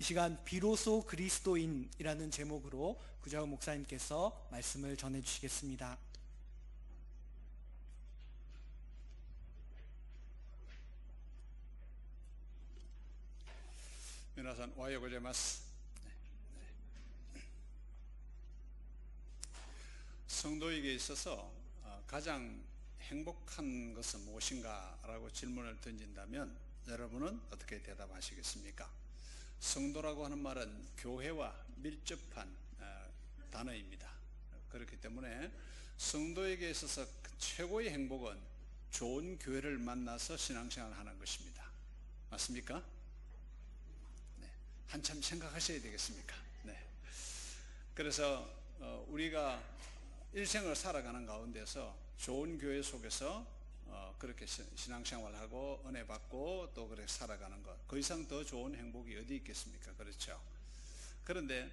이 시간 비로소 그리스도인이라는 제목으로 구자훈 목사님께서 말씀을 전해 주시겠습니다. 皆さんおはようございます。 성도에게 있어서 가장 행복한 것은 무엇인가 라고 질문을 던진다면 여러분은 어떻게 대답하시겠습니까? 성도라고 하는 말은 교회와 밀접한 단어입니다. 그렇기 때문에 성도에게 있어서 최고의 행복은 좋은 교회를 만나서 신앙생활을 하는 것입니다. 맞습니까? 네. 한참 생각하셔야 되겠습니까? 네. 그래서 우리가 일생을 살아가는 가운데서 좋은 교회 속에서 그렇게 신앙생활하고 은혜 받고 또 그렇게 살아가는 것, 그 이상 더 좋은 행복이 어디 있겠습니까? 그렇죠. 그런데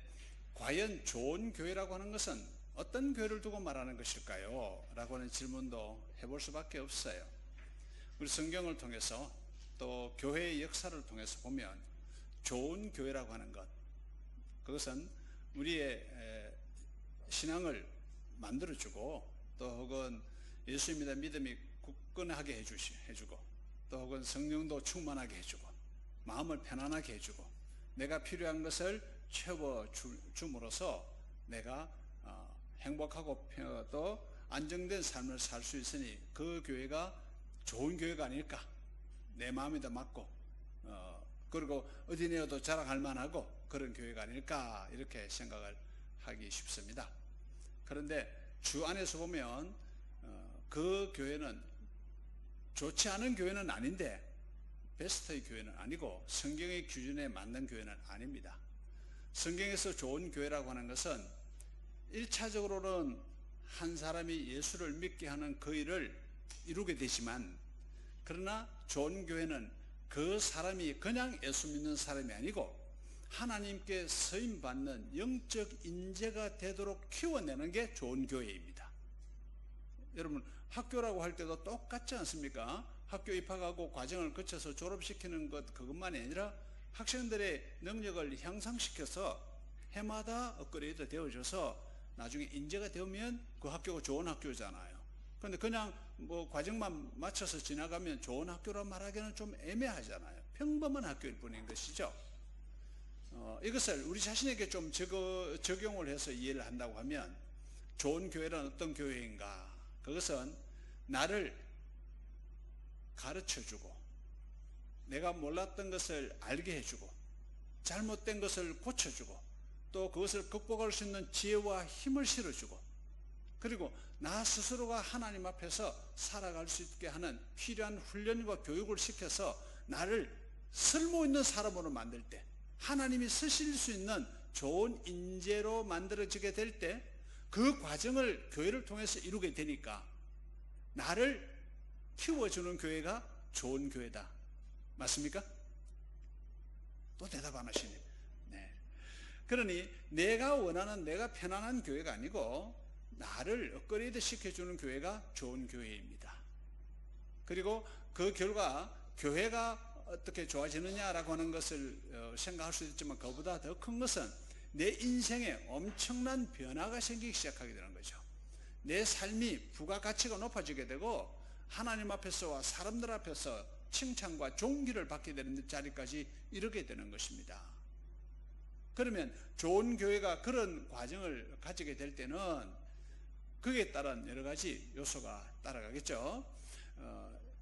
과연 좋은 교회라고 하는 것은 어떤 교회를 두고 말하는 것일까요? 라고 하는 질문도 해볼 수밖에 없어요. 우리 성경을 통해서 또 교회의 역사를 통해서 보면 좋은 교회라고 하는 것, 그것은 우리의 신앙을 만들어주고 또 혹은 예수님에 대한 믿음이 굳건하게 해주고 또 혹은 성령도 충만하게 해주고 마음을 편안하게 해주고 내가 필요한 것을 채워줌으로써 내가 행복하고 또 안정된 삶을 살 수 있으니 그 교회가 좋은 교회가 아닐까, 내 마음에도 맞고 그리고 어디 내어도 자랑할 만하고 그런 교회가 아닐까, 이렇게 생각을 하기 쉽습니다. 그런데 주 안에서 보면 그 교회는 좋지 않은 교회는 아닌데 베스트의 교회는 아니고 성경의 기준에 맞는 교회는 아닙니다. 성경에서 좋은 교회라고 하는 것은 1차적으로는 한 사람이 예수를 믿게 하는 그 일을 이루게 되지만, 그러나 좋은 교회는 그 사람이 그냥 예수 믿는 사람이 아니고 하나님께 쓰임받는 영적 인재가 되도록 키워내는 게 좋은 교회입니다. 여러분, 학교라고 할 때도 똑같지 않습니까? 학교 입학하고 과정을 거쳐서 졸업시키는 것, 그것만이 아니라 학생들의 능력을 향상시켜서 해마다 업그레이드 되어져서 나중에 인재가 되면 그 학교가 좋은 학교잖아요. 그런데 그냥 뭐 과정만 맞춰서 지나가면 좋은 학교라 말하기는 좀 애매하잖아요. 평범한 학교일 뿐인 것이죠. 이것을 우리 자신에게 좀 적용을 해서 이해를 한다고 하면 좋은 교회란 어떤 교회인가? 그것은 나를 가르쳐주고 내가 몰랐던 것을 알게 해주고 잘못된 것을 고쳐주고 또 그것을 극복할 수 있는 지혜와 힘을 실어주고 그리고 나 스스로가 하나님 앞에서 살아갈 수 있게 하는 필요한 훈련과 교육을 시켜서 나를 쓸모있는 사람으로 만들 때, 하나님이 쓰실 수 있는 좋은 인재로 만들어지게 될 때 그 과정을 교회를 통해서 이루게 되니까 나를 키워주는 교회가 좋은 교회다. 맞습니까? 또 대답 안 하시네. 네. 그러니 내가 원하는, 내가 편안한 교회가 아니고 나를 업그레이드 시켜주는 교회가 좋은 교회입니다. 그리고 그 결과 교회가 어떻게 좋아지느냐라고 하는 것을 생각할 수 있지만 그보다 더 큰 것은 내 인생에 엄청난 변화가 생기기 시작하게 되는 거죠. 내 삶이 부가가치가 높아지게 되고 하나님 앞에서와 사람들 앞에서 칭찬과 존귀를 받게 되는 자리까지 이르게 되는 것입니다. 그러면 좋은 교회가 그런 과정을 가지게 될 때는 그에 따른 여러 가지 요소가 따라가겠죠.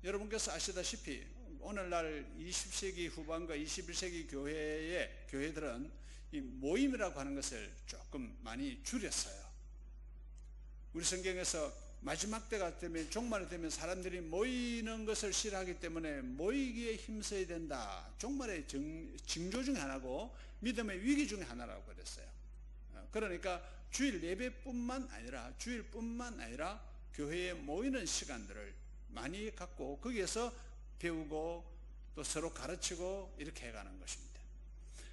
여러분께서 아시다시피 오늘날 20세기 후반과 21세기 교회들은 이 모임이라고 하는 것을 조금 많이 줄였어요. 우리 성경에서 마지막 때가 되면, 종말이 되면 사람들이 모이는 것을 싫어하기 때문에 모이기에 힘써야 된다. 종말의 징조 중에 하나고 믿음의 위기 중에 하나라고 그랬어요. 그러니까 주일 예배뿐만 아니라 교회에 모이는 시간들을 많이 갖고 거기에서 배우고 또 서로 가르치고 이렇게 해가는 것입니다.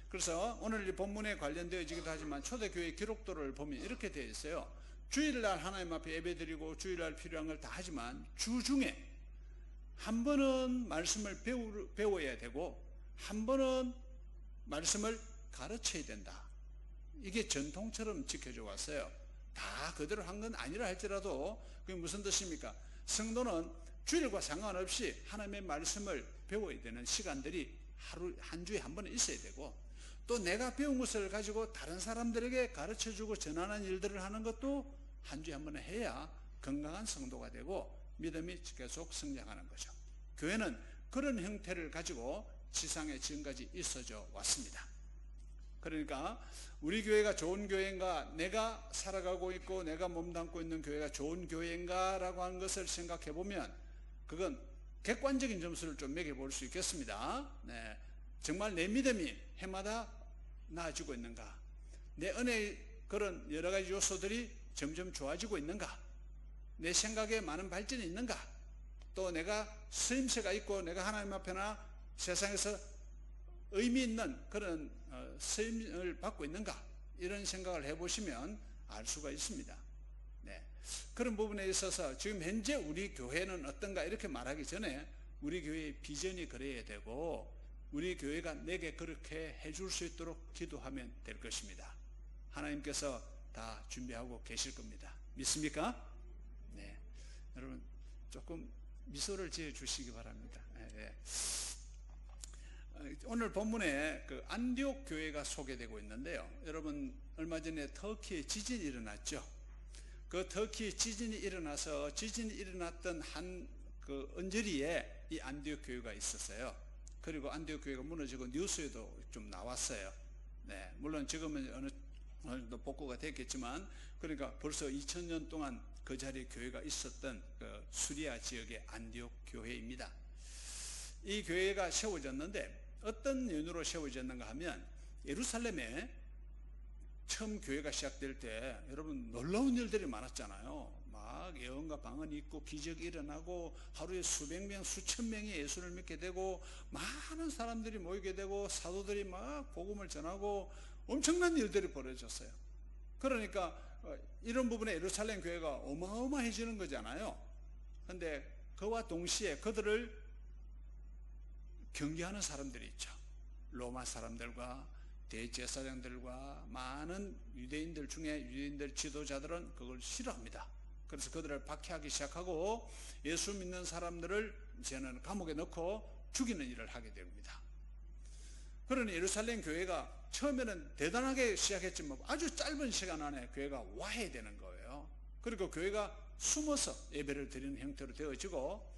그래서 오늘 이 본문에 관련되어지기도 하지만 초대교회 기록도를 보면 이렇게 되어 있어요. 주일날 하나님 앞에 예배드리고 주일날 필요한 걸 다 하지만 주중에 한 번은 말씀을 배워야 되고 한 번은 말씀을 가르쳐야 된다. 이게 전통처럼 지켜져 왔어요. 다 그대로 한 건 아니라 할지라도 그게 무슨 뜻입니까? 성도는 주일과 상관없이 하나님의 말씀을 배워야 되는 시간들이 하루 한 주에 한 번은 있어야 되고, 또 내가 배운 것을 가지고 다른 사람들에게 가르쳐주고 전하는 일들을 하는 것도 한 주에 한 번은 해야 건강한 성도가 되고 믿음이 계속 성장하는 거죠. 교회는 그런 형태를 가지고 지상에 지금까지 있어져 왔습니다. 그러니까 우리 교회가 좋은 교회인가, 내가 살아가고 있고 내가 몸담고 있는 교회가 좋은 교회인가 라고 하는 것을 생각해 보면 그건 객관적인 점수를 좀 매겨볼 수 있겠습니다. 네. 정말 내 믿음이 해마다 나아지고 있는가, 내 은혜의 그런 여러 가지 요소들이 점점 좋아지고 있는가, 내 생각에 많은 발전이 있는가, 또 내가 쓰임새가 있고 내가 하나님 앞에나 세상에서 의미 있는 그런 쓰임을 받고 있는가, 이런 생각을 해보시면 알 수가 있습니다. 네. 그런 부분에 있어서 지금 현재 우리 교회는 어떤가 이렇게 말하기 전에 우리 교회의 비전이 그래야 되고 우리 교회가 내게 그렇게 해줄 수 있도록 기도하면 될 것입니다. 하나님께서 다 준비하고 계실 겁니다. 믿습니까? 네. 여러분 조금 미소를 지어 주시기 바랍니다. 네. 오늘 본문에 그 안디옥 교회가 소개되고 있는데요. 여러분 얼마 전에 터키에 지진이 일어났죠. 그 터키에 지진이 일어나서 지진이 일어났던 한 그 언저리에 이 안디옥 교회가 있었어요. 그리고 안디옥 교회가 무너지고 뉴스에도 좀 나왔어요. 네, 물론 지금은 어느 정도 복구가 됐겠지만, 그러니까 벌써 2000년 동안 그 자리에 교회가 있었던 그 수리아 지역의 안디옥 교회입니다. 이 교회가 세워졌는데 어떤 연유로 세워졌는가 하면, 예루살렘에 처음 교회가 시작될 때 여러분 놀라운 일들이 많았잖아요. 막 예언과 방언이 있고 기적이 일어나고 하루에 수백 명 수천 명이 예수를 믿게 되고 많은 사람들이 모이게 되고 사도들이 막 복음을 전하고 엄청난 일들이 벌어졌어요. 그러니까 이런 부분에 예루살렘 교회가 어마어마해지는 거잖아요. 그런데 그와 동시에 그들을 경계하는 사람들이 있죠. 로마 사람들과 대제사장들과 많은 유대인들 중에 유대인들 지도자들은 그걸 싫어합니다. 그래서 그들을 박해하기 시작하고 예수 믿는 사람들을 이제는 감옥에 넣고 죽이는 일을 하게 됩니다. 그러니 예루살렘 교회가 처음에는 대단하게 시작했지만 아주 짧은 시간 안에 교회가 와해되는 거예요. 그리고 교회가 숨어서 예배를 드리는 형태로 되어지고,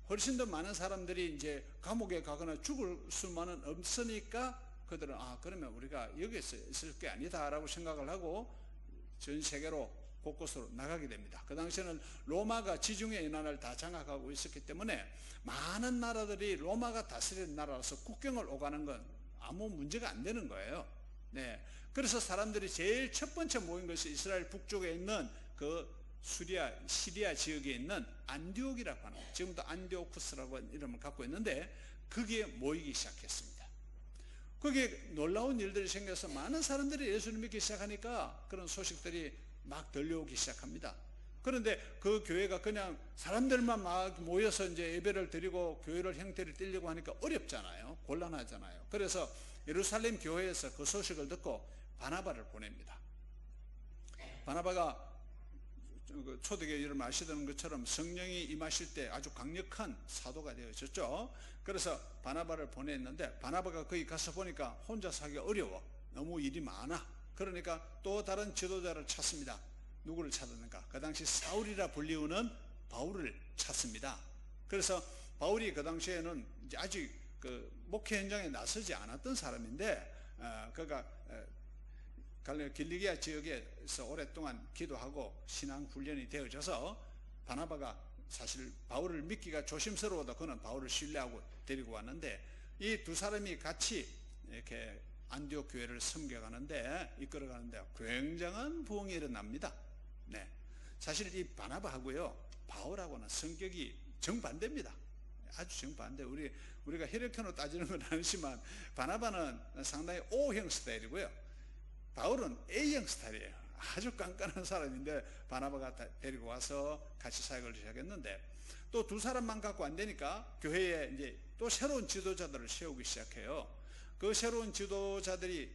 훨씬 더 많은 사람들이 이제 감옥에 가거나 죽을 수만은 없으니까 그들은 그러면 우리가 여기서 있을 게 아니다라고 생각을 하고 전 세계로 곳곳으로 나가게 됩니다. 그 당시에는 로마가 지중해 연안을 다 장악하고 있었기 때문에 많은 나라들이 로마가 다스리는 나라라서 국경을 오가는 건 아무 문제가 안 되는 거예요. 네. 그래서 사람들이 제일 첫 번째 모인 것이 이스라엘 북쪽에 있는 그 시리아 지역에 있는 안디옥이라고 하는, 지금도 안디오쿠스라고 하는 이름을 갖고 있는데 거기에 모이기 시작했습니다. 거기에 놀라운 일들이 생겨서 많은 사람들이 예수를 믿기 시작하니까 그런 소식들이 막 들려오기 시작합니다. 그런데 그 교회가 그냥 사람들만 막 모여서 이제 예배를 드리고 교회를 형태를 띠려고 하니까 어렵잖아요. 곤란하잖아요. 그래서 예루살렘 교회에서 그 소식을 듣고 바나바를 보냅니다. 바나바가 초대교회 여러분 아시는 것처럼 성령이 임하실 때 아주 강력한 사도가 되어졌죠. 그래서 바나바를 보냈는데 바나바가 거기 가서 보니까 혼자서 하기가 어려워. 너무 일이 많아. 그러니까 또 다른 지도자를 찾습니다. 누구를 찾았는가? 그 당시 사울이라 불리우는 바울을 찾습니다. 그래서 바울이 그 당시에는 이제 아직 그 목회 현장에 나서지 않았던 사람인데 그가 길리기아 지역에서 오랫동안 기도하고 신앙 훈련이 되어져서 바나바가 사실 바울을 믿기가 조심스러워도 그는 바울을 신뢰하고 데리고 왔는데 이 두 사람이 같이 이렇게 안디옥 교회를 섬겨가는데 이끌어가는데 굉장한 부흥이 일어납니다. 네, 사실 이 바나바하고요 바울하고는 성격이 정반대입니다. 아주 정반대. 우리가 혈액형으로 따지는 건 아니지만 바나바는 상당히 O형 스타일이고요, 바울은 A형 스타일이에요. 아주 깐깐한 사람인데 바나바가 데리고 와서 같이 사역을 시작했는데 또 두 사람만 갖고 안 되니까 교회에 이제 또 새로운 지도자들을 세우기 시작해요. 그 새로운 지도자들이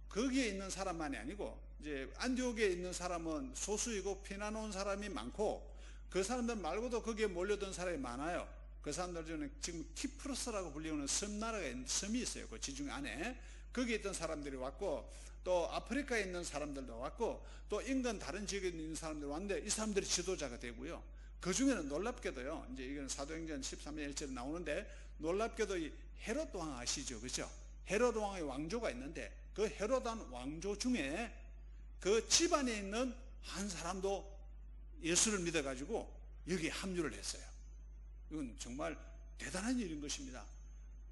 거기에 있는 사람만이 아니고 이제 안디옥에 있는 사람은 소수이고 피난온 사람이 많고 그 사람들 말고도 거기에 몰려든 사람이 많아요. 그 사람들 중에 지금 키프로스라고 불리는 섬이 있어요. 그 지중 안에 거기에 있던 사람들이 왔고 또 아프리카에 있는 사람들도 왔고 또 인근 다른 지역에 있는 사람들이 왔는데 이 사람들이 지도자가 되고요. 그 중에는 놀랍게도요. 이제 이건 사도행전 13장 1절에 나오는데 놀랍게도 이 헤롯 왕 아시죠, 그렇죠? 헤롯 왕의 왕조가 있는데 그 헤롯 왕조 중에 그 집안에 있는 한 사람도 예수를 믿어가지고 여기에 합류를 했어요. 이건 정말 대단한 일인 것입니다.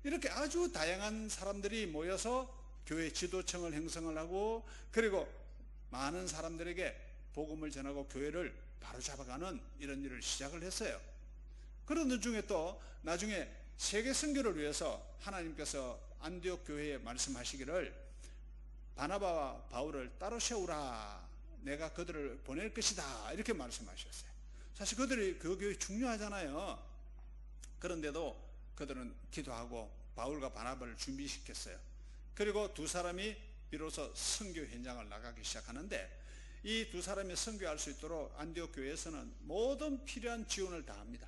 이렇게 아주 다양한 사람들이 모여서 교회 지도층을 형성을 하고 그리고 많은 사람들에게 복음을 전하고 교회를 바로잡아가는 이런 일을 시작을 했어요. 그런 중에 또 나중에 세계 선교를 위해서 하나님께서 안디옥 교회에 말씀하시기를 바나바와 바울을 따로 세우라. 내가 그들을 보낼 것이다. 이렇게 말씀하셨어요. 사실 그들이 그 교회 중요하잖아요. 그런데도 그들은 기도하고 바울과 바나바를 준비시켰어요. 그리고 두 사람이 비로소 선교 현장을 나가기 시작하는데 이 두 사람이 선교할 수 있도록 안디옥 교회에서는 모든 필요한 지원을 다합니다.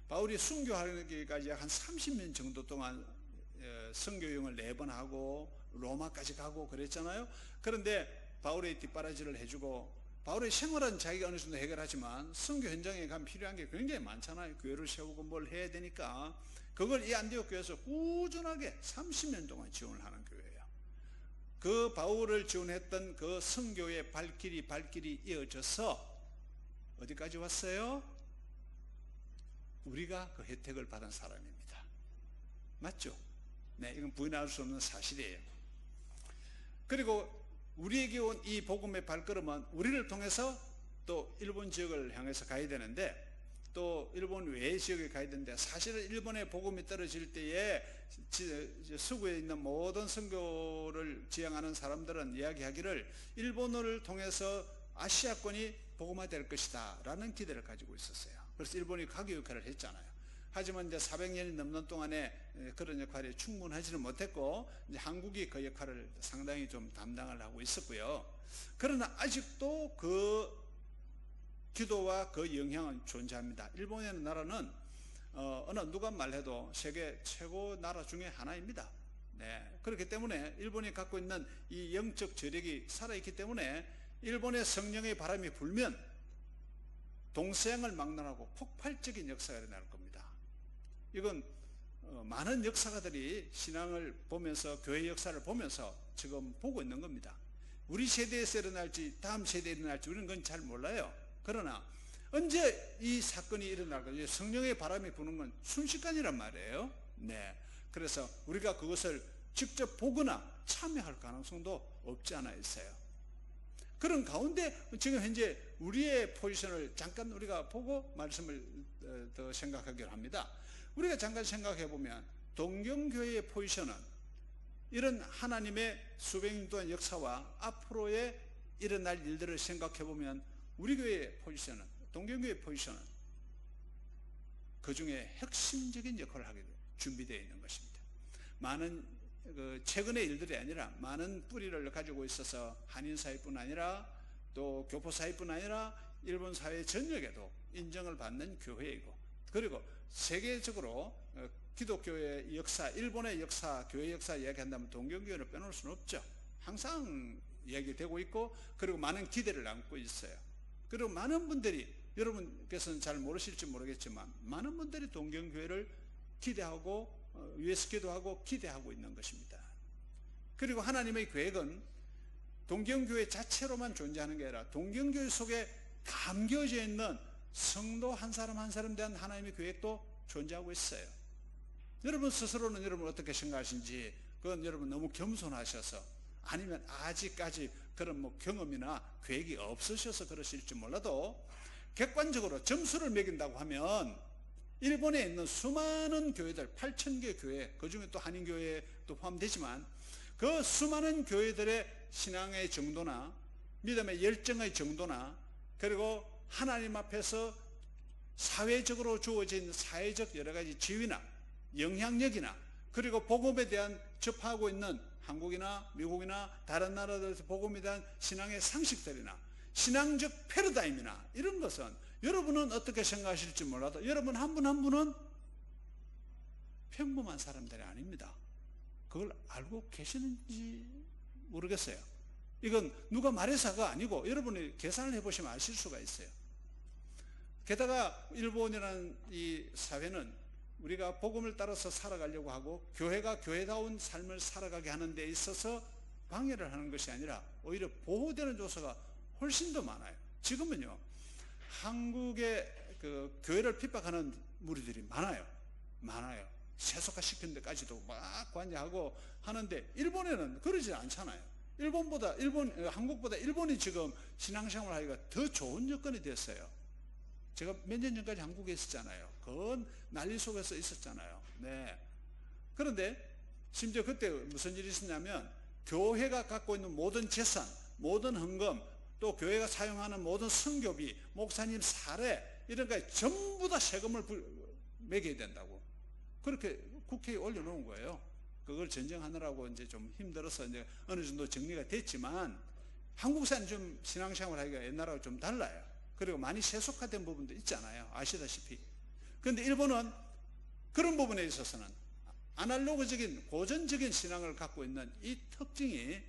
바울이 순교하기까지 한 30년 정도 동안 선교여행을 4번 하고 로마까지 가고 그랬잖아요. 그런데 바울의 뒷바라지를 해주고 바울의 생활은 자기가 어느 정도 해결하지만 선교 현장에 가면 필요한 게 굉장히 많잖아요. 교회를 세우고 뭘 해야 되니까 그걸 이 안디옥 교회에서 꾸준하게 30년 동안 지원을 하는 교회예요. 그 바울을 지원했던 그 선교의 발길이 이어져서 어디까지 왔어요? 우리가 그 혜택을 받은 사람입니다. 맞죠? 네, 이건 부인할 수 없는 사실이에요. 그리고 우리에게 온 이 복음의 발걸음은 우리를 통해서 또 일본 지역을 향해서 가야 되는데 또 일본 외의 지역에 가야 되는데 사실은 일본의 복음이 떨어질 때에 서구에 있는 모든 선교를 지향하는 사람들은 이야기하기를 일본을 통해서 아시아권이 복음화될 것이다 라는 기대를 가지고 있었어요. 그래서 일본이 가교 역할을 했잖아요. 하지만 이제 400년이 넘는 동안에 그런 역할에 충분하지는 못했고 이제 한국이 그 역할을 상당히 좀 담당을 하고 있었고요. 그러나 아직도 그 기도와 그 영향은 존재합니다. 일본이라는 나라는 어느 누가 말해도 세계 최고 나라 중에 하나입니다. 네, 그렇기 때문에 일본이 갖고 있는 이 영적 저력이 살아있기 때문에 일본의 성령의 바람이 불면 동서양을 막론하고 폭발적인 역사가 일어날 겁니다. 이건 많은 역사가들이 신앙을 보면서 교회 역사를 보면서 지금 보고 있는 겁니다. 우리 세대에서 일어날지 다음 세대에 일어날지 우리는 그건 잘 몰라요. 그러나 언제 이 사건이 일어날까? 성령의 바람이 부는 건 순식간이란 말이에요. 네, 그래서 우리가 그것을 직접 보거나 참여할 가능성도 없지 않아 있어요. 그런 가운데 지금 현재 우리의 포지션을 잠깐 우리가 보고 말씀을 더 생각하기로 합니다. 우리가 잠깐 생각해 보면 동경교회의 포지션은 이런 하나님의 수백 년 동안 역사와 앞으로의 일어날 일들을 생각해 보면 우리 교회의 포지션은, 동경교회의 포지션은 그 중에 핵심적인 역할을 하게 준비되어 있는 것입니다. 많은 최근의 일들이 아니라 많은 뿌리를 가지고 있어서 한인 사회뿐 아니라 또 교포 사회뿐 아니라 일본 사회 전역에도 인정을 받는 교회이고 그리고 세계적으로 기독교의 역사, 일본의 역사, 교회 역사 이야기한다면 동경교회를 빼놓을 수는 없죠. 항상 이야기되고 있고 그리고 많은 기대를 안고 있어요. 그리고 많은 분들이 여러분께서는 잘 모르실지 모르겠지만 많은 분들이 동경교회를 기대하고 위해서 기도하고 기대하고 있는 것입니다. 그리고 하나님의 계획은 동경교회 자체로만 존재하는 게 아니라 동경교회 속에 담겨져 있는 성도 한 사람 한 사람에 대한 하나님의 계획도 존재하고 있어요. 여러분 스스로는 여러분 어떻게 생각하신지 그건 여러분 너무 겸손하셔서 아니면 아직까지 그런 경험이나 계획이 없으셔서 그러실지 몰라도 객관적으로 점수를 매긴다고 하면 일본에 있는 수많은 교회들 8,000개 교회 그 중에 또 한인교회도 포함되지만 그 수많은 교회들의 신앙의 정도나 믿음의 열정의 정도나 그리고 하나님 앞에서 사회적으로 주어진 사회적 여러 가지 지위나 영향력이나 그리고 복음에 대한 접하고 있는 한국이나 미국이나 다른 나라들에서 복음에 대한 신앙의 상식들이나 신앙적 패러다임이나 이런 것은 여러분은 어떻게 생각하실지 몰라도 여러분 한 분 한 분은 평범한 사람들이 아닙니다. 그걸 알고 계시는지 모르겠어요. 이건 누가 말해서가 아니고 여러분이 계산을 해보시면 아실 수가 있어요. 게다가 일본이라는 이 사회는 우리가 복음을 따라서 살아가려고 하고 교회가 교회다운 삶을 살아가게 하는 데 있어서 방해를 하는 것이 아니라 오히려 보호되는 요소가 훨씬 더 많아요. 지금은요, 한국의 그 교회를 핍박하는 무리들이 많아요. 세속화 시키는 데까지도 막 관여하고 하는데 일본에는 그러지 않잖아요. 한국보다 일본이 지금 신앙생활 하기가 더 좋은 여건이 됐어요. 제가 몇 년 전까지 한국에 있었잖아요. 그건 난리 속에서 있었잖아요. 네. 그런데 심지어 그때 무슨 일이 있었냐면 교회가 갖고 있는 모든 재산, 모든 헌금, 또 교회가 사용하는 모든 선교비, 목사님 사례 이런 거에 전부 다 세금을 매겨야 된다고 그렇게 국회에 올려놓은 거예요. 그걸 전쟁하느라고 이제 좀 힘들어서 이제 어느 정도 정리가 됐지만 한국사는 좀 신앙생활 하기가 옛날하고 좀 달라요. 그리고 많이 세속화된 부분도 있잖아요. 아시다시피. 그런데 일본은 그런 부분에 있어서는 아날로그적인 고전적인 신앙을 갖고 있는 이 특징이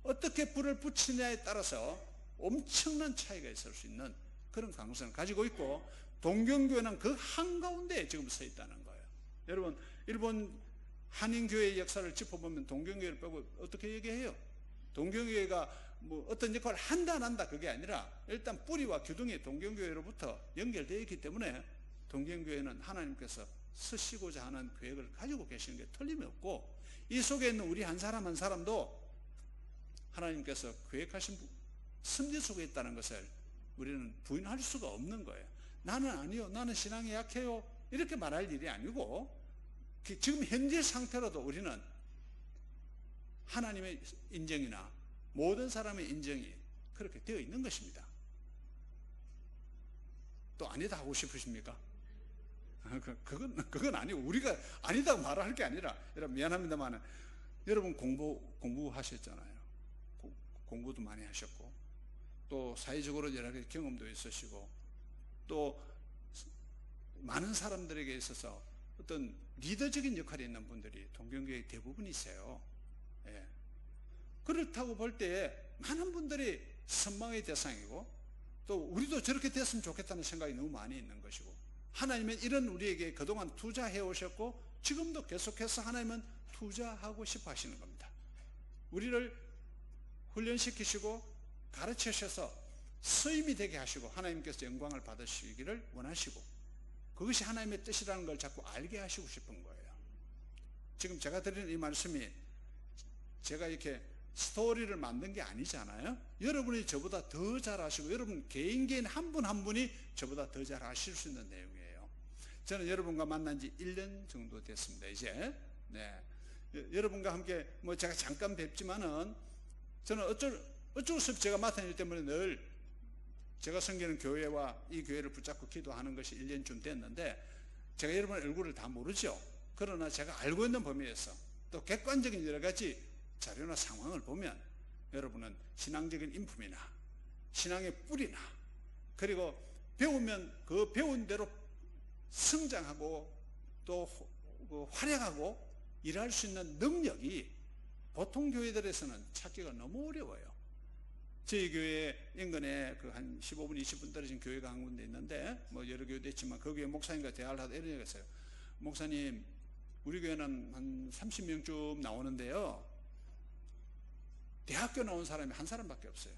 어떻게 불을 붙이냐에 따라서 엄청난 차이가 있을 수 있는 그런 가능성을 가지고 있고 동경교회는 그 한가운데에 지금 서 있다는 거예요. 여러분 일본 한인교회의 역사를 짚어보면 동경교회를 빼고 어떻게 얘기해요? 동경교회가 뭐 어떤 역할을 한다 안 한다 그게 아니라 일단 뿌리와 기둥이 동경교회로부터 연결되어 있기 때문에 동경교회는 하나님께서 쓰시고자 하는 계획을 가지고 계시는 게 틀림이 없고 이 속에 있는 우리 한 사람 한 사람도 하나님께서 계획하신 섭리 속에 있다는 것을 우리는 부인할 수가 없는 거예요. 나는 아니요, 나는 신앙이 약해요 이렇게 말할 일이 아니고 지금 현재 상태로도 우리는 하나님의 인정이나 모든 사람의 인정이 그렇게 되어 있는 것입니다. 또 아니다 하고 싶으십니까? 그건 아니고 우리가 아니다고 말할 게 아니라 여러분 미안합니다만 여러분 공부하셨잖아요. 공부도 많이 하셨고 또 사회적으로 여러 가지 경험도 있으시고 또 많은 사람들에게 있어서 어떤 리더적인 역할이 있는 분들이 동경교회 대부분이세요. 예. 그렇다고 볼 때에 많은 분들이 선망의 대상이고 또 우리도 저렇게 됐으면 좋겠다는 생각이 너무 많이 있는 것이고 하나님은 이런 우리에게 그동안 투자해 오셨고 지금도 계속해서 하나님은 투자하고 싶어 하시는 겁니다. 우리를 훈련시키시고 가르치셔서 서임이 되게 하시고 하나님께서 영광을 받으시기를 원하시고 그것이 하나님의 뜻이라는 걸 자꾸 알게 하시고 싶은 거예요. 지금 제가 드리는 이 말씀이 제가 이렇게 스토리를 만든 게 아니잖아요. 여러분이 저보다 더 잘 아시고 여러분 개인 한 분 한 분이 저보다 더 잘 아실 수 있는 내용이에요. 저는 여러분과 만난 지 1년 정도 됐습니다. 이제 네. 여러분과 함께 뭐 제가 잠깐 뵙지만은 저는 어쩔 수 없이 제가 맡은 일 때문에 늘 제가 섬기는 교회와 이 교회를 붙잡고 기도하는 것이 1년쯤 됐는데 제가 여러분 얼굴을 다 모르죠. 그러나 제가 알고 있는 범위에서 또 객관적인 여러 가지 자료나 상황을 보면 여러분은 신앙적인 인품이나 신앙의 뿌리나 그리고 배우면 그 배운 대로 성장하고 또 활약하고 일할 수 있는 능력이 보통 교회들에서는 찾기가 너무 어려워요. 저희 교회 인근에 그 한 15분, 20분 떨어진 교회가 한 군데 있는데 뭐 여러 교회도 있지만 그 교회 목사님과 대화를 하다 이런 얘기가 있어요. 목사님, 우리 교회는 한 30명쯤 나오는데요. 대학교 나온 사람이 한 사람밖에 없어요.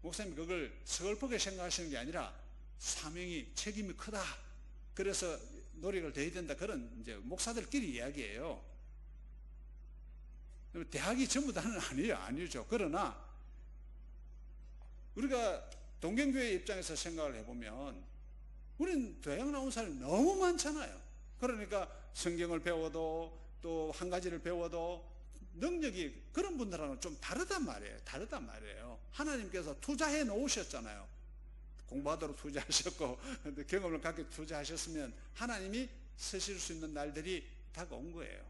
목사님 그걸 서글프게 생각하시는 게 아니라 사명이 책임이 크다. 그래서 노력을 더 해야 된다. 그런 이제 목사들끼리 이야기예요. 대학이 전부 다는 아니죠. 그러나 우리가 동경교회 입장에서 생각을 해보면 우리는 대학 나온 사람이 너무 많잖아요. 그러니까 성경을 배워도 또 한 가지를 배워도 능력이 그런 분들하고는 좀 다르단 말이에요. 하나님께서 투자해 놓으셨잖아요. 공부하도록 투자하셨고 경험을 갖게 투자하셨으면 하나님이 쓰실 수 있는 날들이 일타가 온 거예요.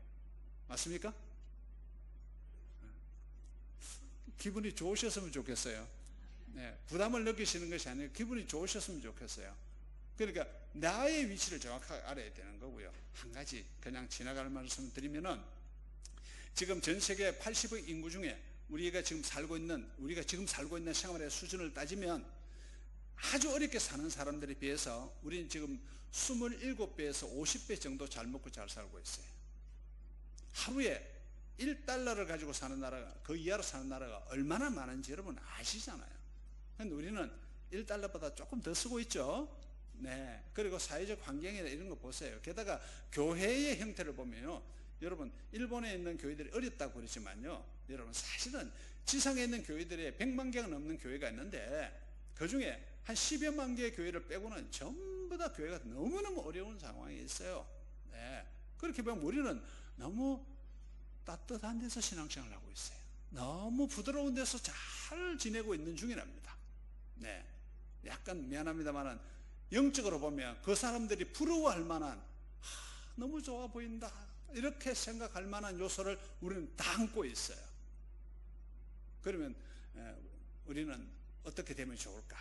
맞습니까? 기분이 좋으셨으면 좋겠어요. 네, 부담을 느끼시는 것이 아니라 기분이 좋으셨으면 좋겠어요. 그러니까 나의 위치를 정확하게 알아야 되는 거고요. 한 가지 그냥 지나갈 말씀을 드리면은, 지금 전 세계 80억 인구 중에 우리가 지금 살고 있는 생활의 수준을 따지면 아주 어렵게 사는 사람들에 비해서 우리는 지금 27배에서 50배 정도 잘 먹고 잘 살고 있어요. 하루에 1달러를 가지고 사는 나라가, 그 이하로 사는 나라가 얼마나 많은지 여러분 아시잖아요. 그런데 우리는 1달러보다 조금 더 쓰고 있죠. 네. 그리고 사회적 환경이나 이런 거 보세요. 게다가 교회의 형태를 보면요, 여러분 일본에 있는 교회들이 어렵다고 그러지만요, 여러분 사실은 지상에 있는 교회들이 100만 개가 넘는 교회가 있는데 그 중에 한 10여만 개의 교회를 빼고는 전부 다 교회가 너무너무 어려운 상황에 있어요. 네. 그렇게 보면 우리는 너무 따뜻한 데서 신앙생활을 하고 있어요. 너무 부드러운 데서 잘 지내고 있는 중이랍니다. 네. 약간 미안합니다만은 영적으로 보면 그 사람들이 부러워할 만한, 너무 좋아 보인다, 이렇게 생각할 만한 요소를 우리는 다 안고 있어요. 그러면 우리는 어떻게 되면 좋을까?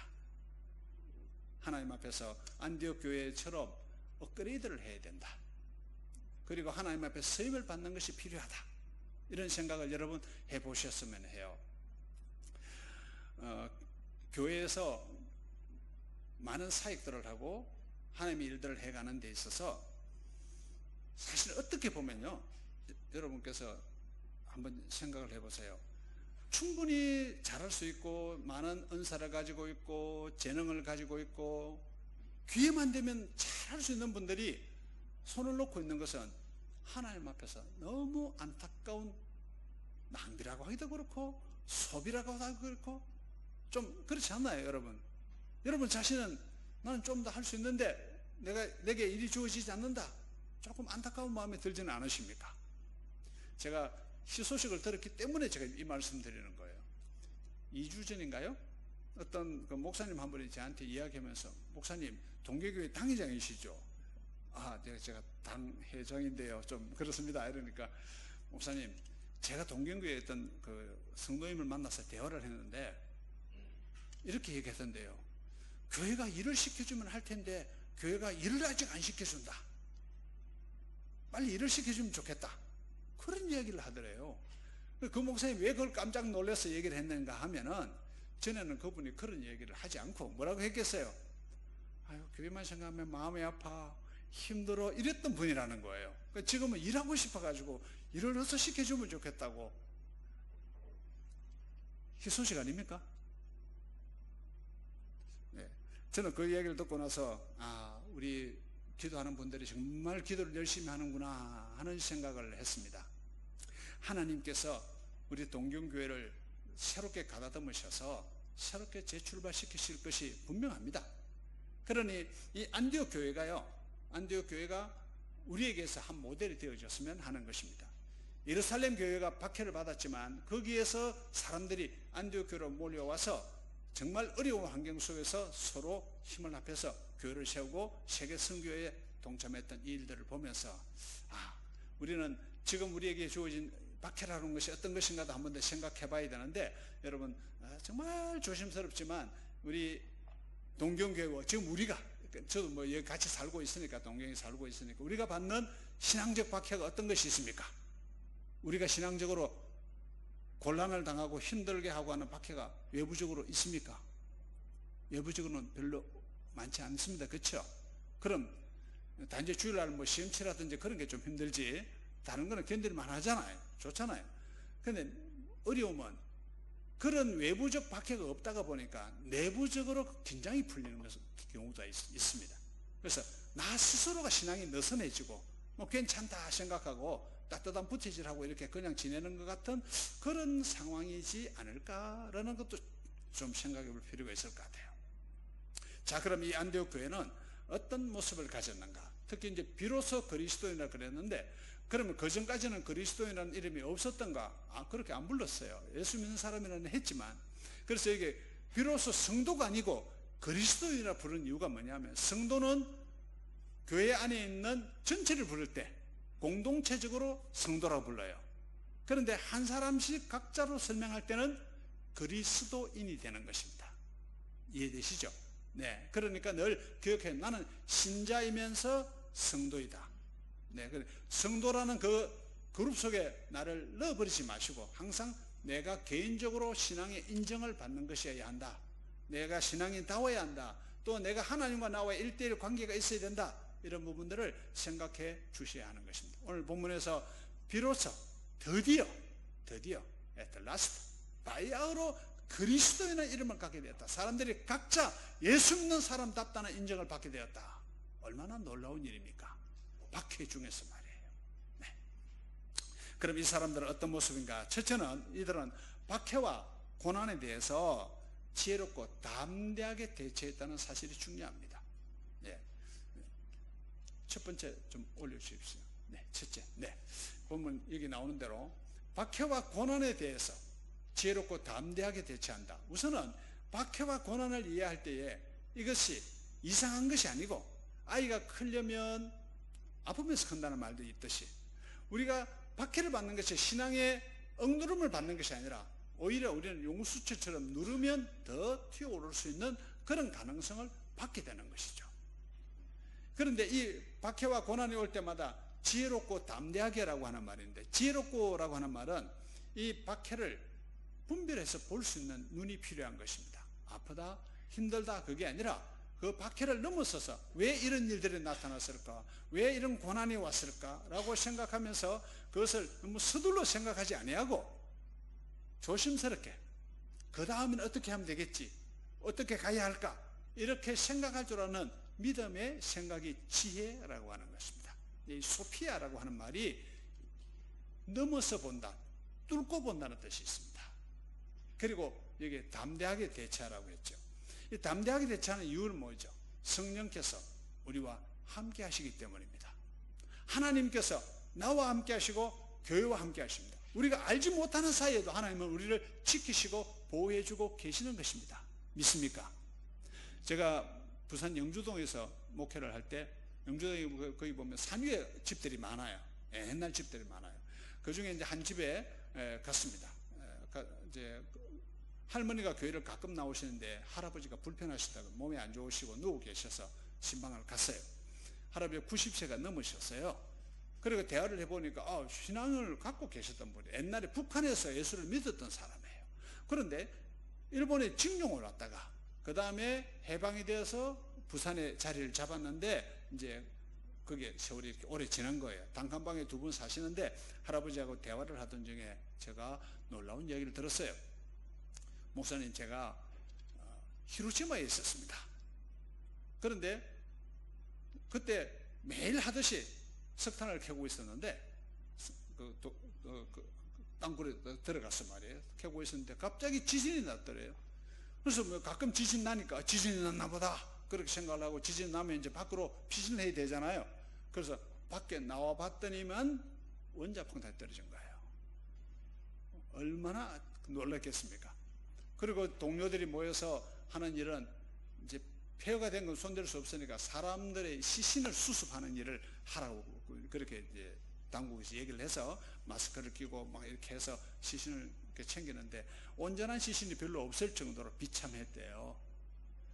하나님 앞에서 안디옥 교회처럼 업그레이드를 해야 된다. 그리고 하나님 앞에 쓰임을 받는 것이 필요하다. 이런 생각을 여러분 해보셨으면 해요. 교회에서 많은 사역들을 하고 하나님의 일들을 해가는 데 있어서 사실 어떻게 보면요, 여러분께서 한번 생각을 해보세요. 충분히 잘할 수 있고 많은 은사를 가지고 있고 재능을 가지고 있고 기회만 되면 잘할 수 있는 분들이 손을 놓고 있는 것은 하나님 앞에서 너무 안타까운 낭비라고 하기도 그렇고 소비라고 하기도 그렇고 좀 그렇지 않나요, 여러분? 여러분 자신은 나는 좀 더 할 수 있는데 내게 일이 주어지지 않는다, 조금 안타까운 마음이 들지는 않으십니까? 제가 희소식을 들었기 때문에 제가 이 말씀 드리는 거예요. 2주 전인가요? 어떤 그 목사님 한 분이 저한테 이야기하면서, 목사님 동계교회 당회장이시죠? 아, 제가 당 회장인데요, 좀 그렇습니다. 이러니까, 목사님 제가 동경교회에 있던 그 성도님을 만나서 대화를 했는데 이렇게 얘기했던데요, 교회가 일을 시켜주면 할 텐데 교회가 일을 아직 안 시켜준다, 빨리 일을 시켜주면 좋겠다, 그런 이야기를 하더래요. 그 목사님 왜 그걸 깜짝 놀라서 얘기를 했는가 하면은, 전에는 그분이 그런 얘기를 하지 않고 뭐라고 했겠어요? 아유, 교회만 생각하면 마음이 아파, 힘들어, 이랬던 분이라는 거예요. 지금은 일하고 싶어가지고 일을 어서 시켜주면 좋겠다고. 희소식 아닙니까? 네. 저는 그 얘기를 듣고 나서, 우리 기도하는 분들이 정말 기도를 열심히 하는구나 하는 생각을 했습니다. 하나님께서 우리 동경교회를 새롭게 가다듬으셔서 새롭게 재출발시키실 것이 분명합니다. 그러니 이 안디옥 교회가 우리에게서 한 모델이 되어졌으면 하는 것입니다. 예루살렘 교회가 박해를 받았지만 거기에서 사람들이 안디옥 교회로 몰려와서 정말 어려운 환경 속에서 서로 힘을 합해서 교회를 세우고 세계 선교에 동참했던 이 일들을 보면서, 우리는 지금 우리에게 주어진 박해라는 것이 어떤 것인가도 한 번 더 생각해 봐야 되는데, 여러분 정말 조심스럽지만 우리 동경교회와 지금 우리가, 저도 뭐 여기 같이 살고 있으니까, 동경에 살고 있으니까 우리가 받는 신앙적 박해가 어떤 것이 있습니까? 우리가 신앙적으로 곤란을 당하고 힘들게 하고 하는 박해가 외부적으로 있습니까? 외부적으로는 별로 많지 않습니다. 그렇죠? 그럼 단지 주일날 뭐 시험치라든지 그런 게 좀 힘들지 다른 거는 견딜만 하잖아요. 좋잖아요. 근데 어려움은 그런 외부적 박해가 없다가 보니까 내부적으로 긴장이 풀리는 경우가 있습니다. 그래서 나 스스로가 신앙이 느슨해지고 뭐 괜찮다 생각하고 따뜻한 부채질하고 이렇게 그냥 지내는 것 같은 그런 상황이지 않을까라는 것도 좀 생각해 볼 필요가 있을 것 같아요. 자, 그럼 이 안디옥 교회는 어떤 모습을 가졌는가? 특히 이제 비로소 그리스도인이라 그랬는데, 그러면 그전까지는 그리스도인이라는 이름이 없었던가? 그렇게 안 불렀어요. 예수 믿는 사람이라는 했지만. 그래서 이게 비로소 성도가 아니고 그리스도인이라 부르는 이유가 뭐냐면, 성도는 교회 안에 있는 전체를 부를 때 공동체적으로 성도라고 불러요. 그런데 한 사람씩 각자로 설명할 때는 그리스도인이 되는 것입니다. 이해되시죠? 네. 그러니까 늘 기억해. 나는 신자이면서 성도이다. 네. 성도라는 그 그룹 속에 나를 넣어버리지 마시고 항상 내가 개인적으로 신앙의 인정을 받는 것이어야 한다. 내가 신앙인다워야 한다. 또 내가 하나님과 나와의 1:1 관계가 있어야 된다. 이런 부분들을 생각해 주셔야 하는 것입니다. 오늘 본문에서 비로소 드디어 at last 바야흐로 그리스도인의 이름을 갖게 되었다. 사람들이 각자 예수 믿는 사람답다는 인정을 받게 되었다. 얼마나 놀라운 일입니까? 박해 중에서 말이에요. 네. 그럼 이 사람들은 어떤 모습인가? 첫째는 이들은 박해와 고난에 대해서 지혜롭고 담대하게 대처했다는 사실이 중요합니다. 네. 첫 번째 좀 올려주십시오. 네, 첫째. 네. 보면 여기 나오는 대로 박해와 고난에 대해서 지혜롭고 담대하게 대처한다. 우선은 박해와 고난을 이해할 때에 이것이 이상한 것이 아니고 아이가 크려면 아프면서 큰다는 말도 있듯이 우리가 박해를 받는 것이 신앙의 억누름을 받는 것이 아니라 오히려 우리는 용수철처럼 누르면 더 튀어오를 수 있는 그런 가능성을 받게 되는 것이죠. 그런데 이 박해와 고난이 올 때마다 지혜롭고 담대하게라고 하는 말인데, 지혜롭고라고 하는 말은 이 박해를 분별해서 볼 수 있는 눈이 필요한 것입니다. 아프다, 힘들다 그게 아니라 그 박해를 넘어서서 왜 이런 일들이 나타났을까, 왜 이런 고난이 왔을까 라고 생각하면서 그것을 너무 서둘러 생각하지 아니하고 조심스럽게 그 다음엔 어떻게 하면 되겠지, 어떻게 가야 할까, 이렇게 생각할 줄 아는 믿음의 생각이 지혜라고 하는 것입니다. 이 소피아라고 하는 말이 넘어서 본다, 뚫고 본다는 뜻이 있습니다. 그리고 여기 담대하게 대처하라고 했죠. 이 담대하게 대처하는 이유는 뭐죠? 성령께서 우리와 함께 하시기 때문입니다. 하나님께서 나와 함께 하시고 교회와 함께 하십니다. 우리가 알지 못하는 사이에도 하나님은 우리를 지키시고 보호해주고 계시는 것입니다. 믿습니까? 제가 부산 영주동에서 목회를 할 때 영주동에 거기 보면 산 위에 집들이 많아요. 옛날 집들이 많아요. 그 중에 이제 한 집에 갔습니다. 이제 할머니가 교회를 가끔 나오시는데 할아버지가 불편하시다고 몸이 안 좋으시고 누워 계셔서 신방을 갔어요. 할아버지가 90세가 넘으셨어요. 그리고 대화를 해보니까 신앙을 갖고 계셨던 분이 옛날에 북한에서 예수를 믿었던 사람이에요. 그런데 일본에 징용을 왔다가 그 다음에 해방이 되어서 부산에 자리를 잡았는데 이제 그게 세월이 이렇게 오래 지난 거예요. 단칸방에 두 분 사시는데 할아버지하고 대화를 하던 중에 제가 놀라운 이야기를 들었어요. 목사님, 제가 히로시마에 있었습니다. 그런데 그때 매일 하듯이 석탄을 캐고 있었는데 땅굴에 들어가서 말이에요. 캐고 있었는데 갑자기 지진이 났더래요. 그래서 뭐 가끔 지진 나니까 지진이 났나 보다 그렇게 생각을 하고, 지진 나면 이제 밖으로 피신을 해야 되잖아요. 그래서 밖에 나와 봤더니만 원자폭탄이 떨어진 거예요. 얼마나 놀랐겠습니까? 그리고 동료들이 모여서 하는 일은 이제 폐허가 된 건 손댈 수 없으니까 사람들의 시신을 수습하는 일을 하라고 그렇게 이제 당국에서 얘기를 해서 마스크를 끼고 막 이렇게 해서 시신을 이렇게 챙기는데 온전한 시신이 별로 없을 정도로 비참했대요.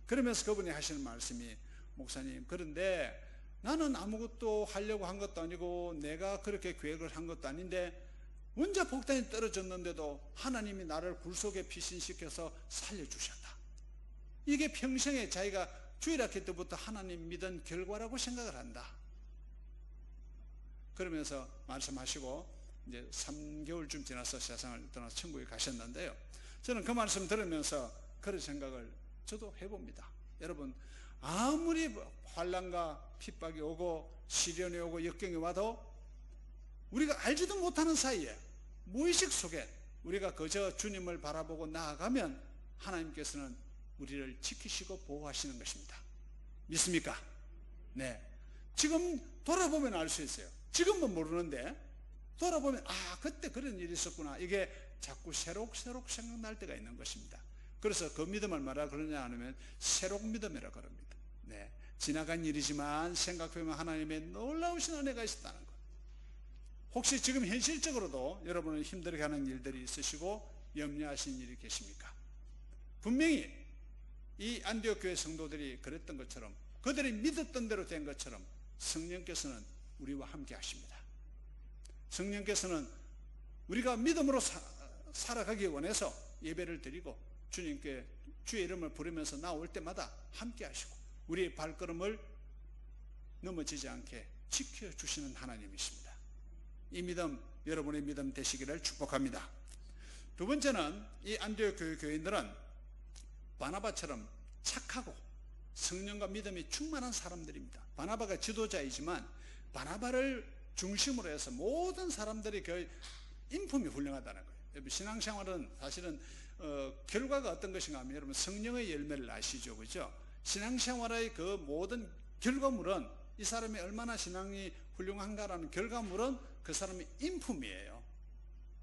그러면서 그분이 하시는 말씀이, 목사님, 그런데 나는 아무것도 하려고 한 것도 아니고 내가 그렇게 계획을 한 것도 아닌데 원자폭탄이 떨어졌는데도 하나님이 나를 굴속에 피신시켜서 살려주셨다. 이게 평생에 자기가 주일학교 때부터 하나님 믿은 결과라고 생각을 한다. 그러면서 말씀하시고 이제 3개월쯤 지나서 세상을 떠나서 천국에 가셨는데요. 저는 그 말씀 들으면서 그런 생각을 저도 해봅니다. 여러분, 아무리 환난과 핍박이 오고 시련이 오고 역경이 와도 우리가 알지도 못하는 사이에 무의식 속에 우리가 그저 주님을 바라보고 나아가면 하나님께서는 우리를 지키시고 보호하시는 것입니다. 믿습니까? 네. 지금 돌아보면 알 수 있어요. 지금은 모르는데 돌아보면 그때 그런 일이 있었구나. 이게 자꾸 새록새록 생각날 때가 있는 것입니다. 그래서 그 믿음을 뭐라 그러냐 하면 새록 믿음이라 그럽니다. 네. 지나간 일이지만 생각해보면 하나님의 놀라우신 은혜가 있었다는 것. 혹시 지금 현실적으로도 여러분은 힘들어하는 일들이 있으시고 염려하시는 일이 계십니까? 분명히 이 안디옥 교회 성도들이 그랬던 것처럼, 그들이 믿었던 대로 된 것처럼 성령께서는 우리와 함께 하십니다. 성령께서는 우리가 믿음으로 살아가기 원해서 예배를 드리고 주님께 주의 이름을 부르면서 나올 때마다 함께 하시고 우리의 발걸음을 넘어지지 않게 지켜주시는 하나님이십니다. 이 믿음, 여러분의 믿음 되시기를 축복합니다. 두 번째는 이 안디옥 교인들은 바나바처럼 착하고 성령과 믿음이 충만한 사람들입니다. 바나바가 지도자이지만 바나바를 중심으로 해서 모든 사람들이 그 인품이 훌륭하다는 거예요. 신앙생활은 사실은 결과가 어떤 것인가 하면 여러분 성령의 열매를 아시죠, 그죠? 신앙생활의 그 모든 결과물은 이 사람이 얼마나 신앙이 훌륭한가라는 결과물은 그 사람의 인품이에요.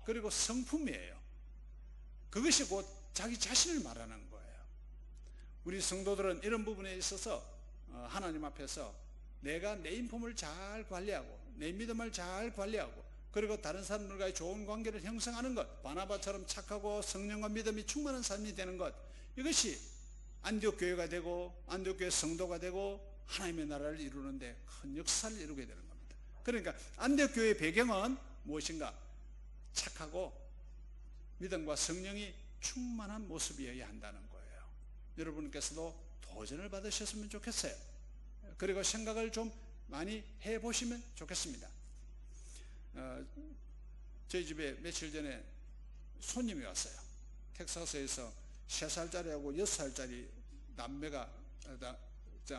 그리고 성품이에요. 그것이 곧 자기 자신을 말하는 거예요. 우리 성도들은 이런 부분에 있어서 하나님 앞에서 내가 내 인품을 잘 관리하고 내 믿음을 잘 관리하고 그리고 다른 사람들과의 좋은 관계를 형성하는 것, 바나바처럼 착하고 성령과 믿음이 충만한 삶이 되는 것, 이것이 안디옥 교회가 되고 안디옥 교회 성도가 되고 하나님의 나라를 이루는데 큰 역사를 이루게 되는 겁니다. 그러니까 안디옥 교회의 배경은 무엇인가? 착하고 믿음과 성령이 충만한 모습이어야 한다는 거예요. 여러분께서도 도전을 받으셨으면 좋겠어요. 그리고 생각을 좀 많이 해보시면 좋겠습니다. 저희 집에 며칠 전에 손님이 왔어요. 텍사스에서 3살짜리하고 6살짜리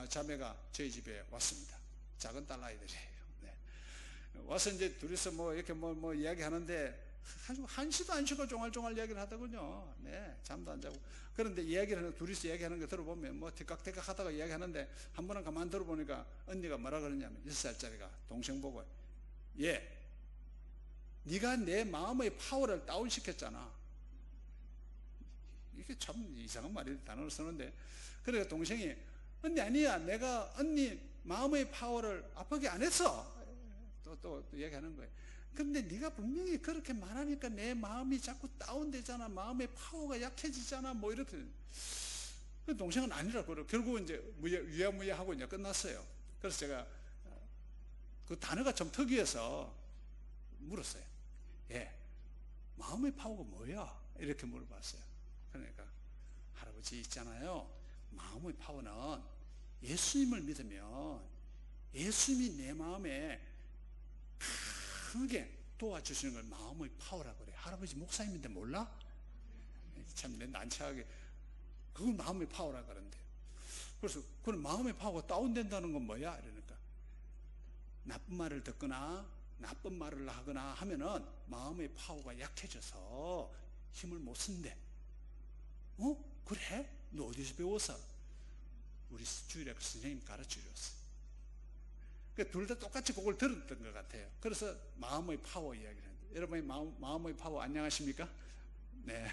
자매가 저희 집에 왔습니다. 작은 딸아이들이에요. 네. 와서 이제 둘이서 이렇게 이야기하는데 한시도 안 쉬고 종알종알 이야기를 하더군요. 네, 잠도 안 자고. 그런데 둘이서 이야기하는 거 들어보면 티깍티깍 하다가 이야기하는데 한 번은 가만 들어보니까 언니가 뭐라 그러냐면 6살짜리가 동생 보고, 네가 내 마음의 파워를 다운시켰잖아. 이게 참 이상한 말이 단어를 쓰는데, 그러니까 동생이 언니 아니야, 내가 언니 마음의 파워를 압박이 안 했어. 또 이야기하는 거예요. 근데 네가 분명히 그렇게 말하니까 내 마음이 자꾸 다운되잖아, 마음의 파워가 약해지잖아, 이렇게. 동생은 아니라고 그러고 결국은 이제 유야무야하고 이제 끝났어요. 그래서 제가 그 단어가 좀 특이해서 물었어요. 마음의 파워가 뭐야? 이렇게 물어봤어요. 그러니까 할아버지 있잖아요, 마음의 파워는 예수님을 믿으면 예수님이 내 마음에 크게 도와주시는 걸 마음의 파워라고 그래. 할아버지 목사님인데 몰라? 참 난처하게 그걸 마음의 파워라고 그러는데요. 그래서 그럼 마음의 파워가 다운된다는 건 뭐야? 이러니까 나쁜 말을 듣거나 나쁜 말을 하거나 하면은 마음의 파워가 약해져서 힘을 못 쓴대. 그래? 너 어디서 배웠어? 우리 주일학교 선생님 가르쳐줬어. 둘 다 똑같이 그걸 들었던 것 같아요. 그래서 마음의 파워 이야기를 하는데, 여러분의 마음의 파워 안녕하십니까? 네.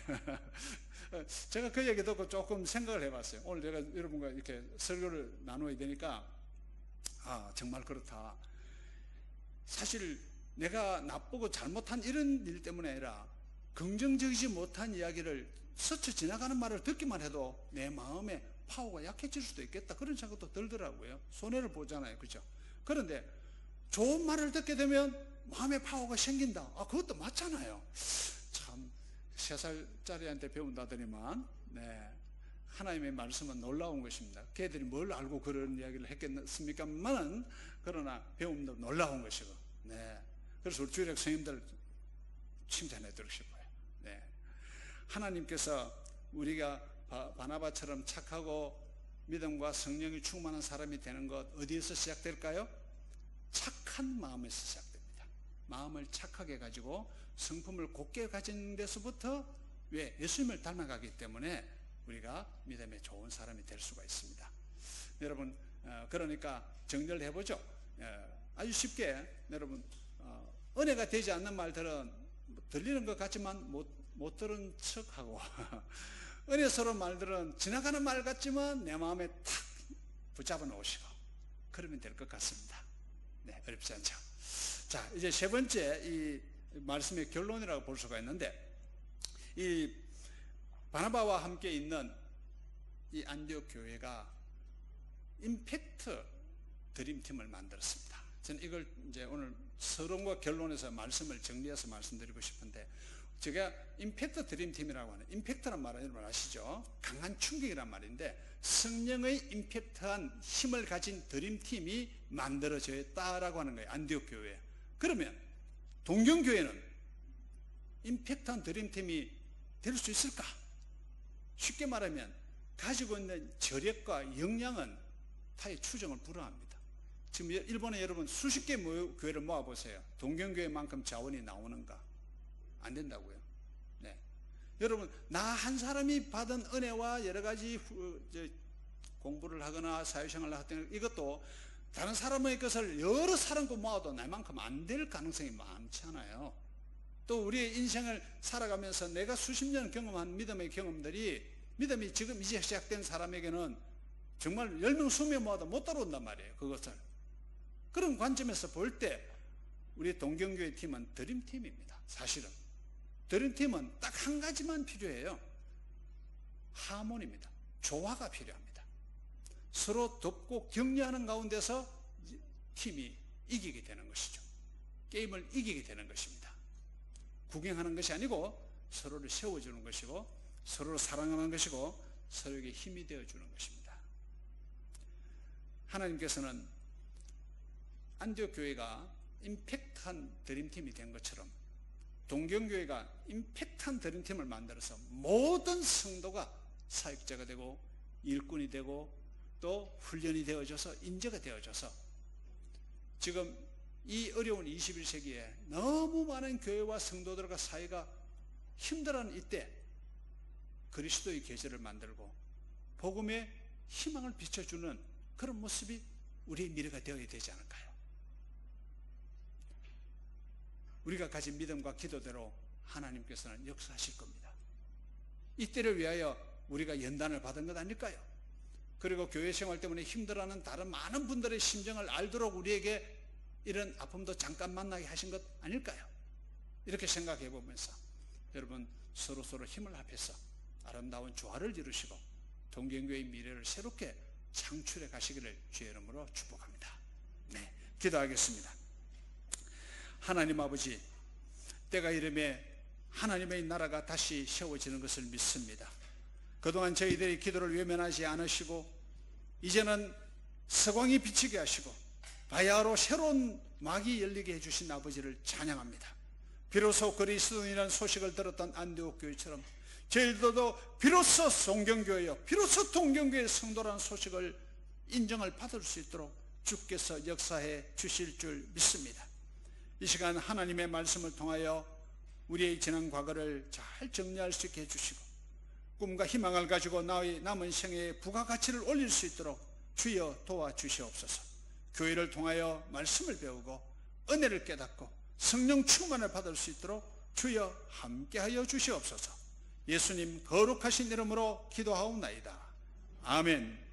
제가 그 얘기 듣고 조금 생각을 해봤어요. 오늘 제가 여러분과 이렇게 설교를 나누어야 되니까 정말 그렇다. 사실 내가 나쁘고 잘못한 이런 일 때문에 아니라 긍정적이지 못한 이야기를 스쳐 지나가는 말을 듣기만 해도 내 마음에 파워가 약해질 수도 있겠다, 그런 생각도 들더라고요. 손해를 보잖아요, 그죠? 그런데 좋은 말을 듣게 되면 마음의 파워가 생긴다. 그것도 맞잖아요. 참 3살짜리한테 배운다더니만, 네, 하나님의 말씀은 놀라운 것입니다. 걔들이 뭘 알고 그런 이야기를 했겠습니까만은, 그러나 배움도 놀라운 것이고, 네. 그래서 우리 주일학 선생님들 칭찬해 드리고 싶어요. 네. 하나님께서 우리가 바나바처럼 착하고 믿음과 성령이 충만한 사람이 되는 것, 어디에서 시작될까요? 착한 마음에서 시작됩니다. 마음을 착하게 가지고 성품을 곱게 가진 데서부터, 왜? 예수님을 닮아가기 때문에 우리가 믿음의 좋은 사람이 될 수가 있습니다. 여러분, 그러니까 정리를 해보죠. 아주 쉽게 여러분, 은혜가 되지 않는 말들은 들리는 것 같지만 못 들은 척하고 은혜스러운 말들은 지나가는 말 같지만 내 마음에 탁 붙잡아 놓으시고 그러면 될 것 같습니다. 네, 어렵지 않죠. 자, 이제 세 번째 이 말씀의 결론이라고 볼 수가 있는데, 이 바나바와 함께 있는 이 안디옥 교회가 임팩트 드림팀을 만들었습니다. 저는 이걸 이제 오늘 서론과 결론에서 말씀을 정리해서 말씀드리고 싶은데, 제가 임팩트 드림팀이라고 하는, 임팩트란 말은 여러분 아시죠? 강한 충격이란 말인데, 성령의 임팩트한 힘을 가진 드림팀이 만들어졌다라고 하는 거예요. 안디옥 교회. 그러면 동경교회는 임팩트한 드림팀이 될 수 있을까? 쉽게 말하면 가지고 있는 저력과 역량은 타의 추정을 불허합니다. 지금 일본에 여러분 수십 개 교회를 모아보세요. 동경교회만큼 자원이 나오는가? 안 된다고요. 네. 여러분, 나 한 사람이 받은 은혜와 여러 가지 공부를 하거나 사회생활을 하거나, 이것도 다른 사람의 것을 여러 사람 거 모아도 나만큼 안 될 가능성이 많잖아요. 또 우리의 인생을 살아가면서 내가 수십 년 경험한 믿음의 경험들이, 믿음이 지금 이제 시작된 사람에게는 정말 10명, 20명 모아도 못 따라온단 말이에요. 그것을. 그런 관점에서 볼 때 우리 동경교회 팀은 드림팀입니다. 사실은 드림팀은 딱 한 가지만 필요해요. 하모니입니다. 조화가 필요합니다. 서로 돕고 격려하는 가운데서 팀이 이기게 되는 것이죠. 게임을 이기게 되는 것입니다. 구경하는 것이 아니고 서로를 세워주는 것이고, 서로를 사랑하는 것이고, 서로에게 힘이 되어주는 것입니다. 하나님께서는 안디옥 교회가 임팩트한 드림팀이 된 것처럼 동경교회가 임팩트한 드림팀을 만들어서 모든 성도가 사역자가 되고 일꾼이 되고 또 훈련이 되어져서 인재가 되어져서, 지금 이 어려운 21세기에 너무 많은 교회와 성도들과 사회가 힘들어하는 이때 그리스도의 계절을 만들고 복음의 희망을 비춰주는 그런 모습이 우리의 미래가 되어야 되지 않을까요? 우리가 가진 믿음과 기도대로 하나님께서는 역사하실 겁니다. 이때를 위하여 우리가 연단을 받은 것 아닐까요? 그리고 교회 생활 때문에 힘들어하는 다른 많은 분들의 심정을 알도록 우리에게 이런 아픔도 잠깐 만나게 하신 것 아닐까요? 이렇게 생각해 보면서 여러분 서로서로 힘을 합해서 아름다운 조화를 이루시고 동경교회의 미래를 새롭게 창출해 가시기를 주의 이름으로 축복합니다. 네, 기도하겠습니다. 하나님 아버지, 때가 이름에 하나님의 나라가 다시 세워지는 것을 믿습니다. 그동안 저희들이 기도를 외면하지 않으시고 이제는 서광이 비치게 하시고 바야흐로 새로운 막이 열리게 해주신 아버지를 찬양합니다. 비로소 그리스도인이라는 소식을 들었던 안디옥 교회처럼 저희들도 비로소 동경교회요, 비로소 동경교회 성도라는 소식을 인정을 받을 수 있도록 주께서 역사해 주실 줄 믿습니다. 이 시간 하나님의 말씀을 통하여 우리의 지난 과거를 잘 정리할 수 있게 해주시고 꿈과 희망을 가지고 나의 남은 생애의 부가가치를 올릴 수 있도록 주여 도와주시옵소서. 교회를 통하여 말씀을 배우고 은혜를 깨닫고 성령 충만을 받을 수 있도록 주여 함께하여 주시옵소서. 예수님 거룩하신 이름으로 기도하옵나이다. 아멘.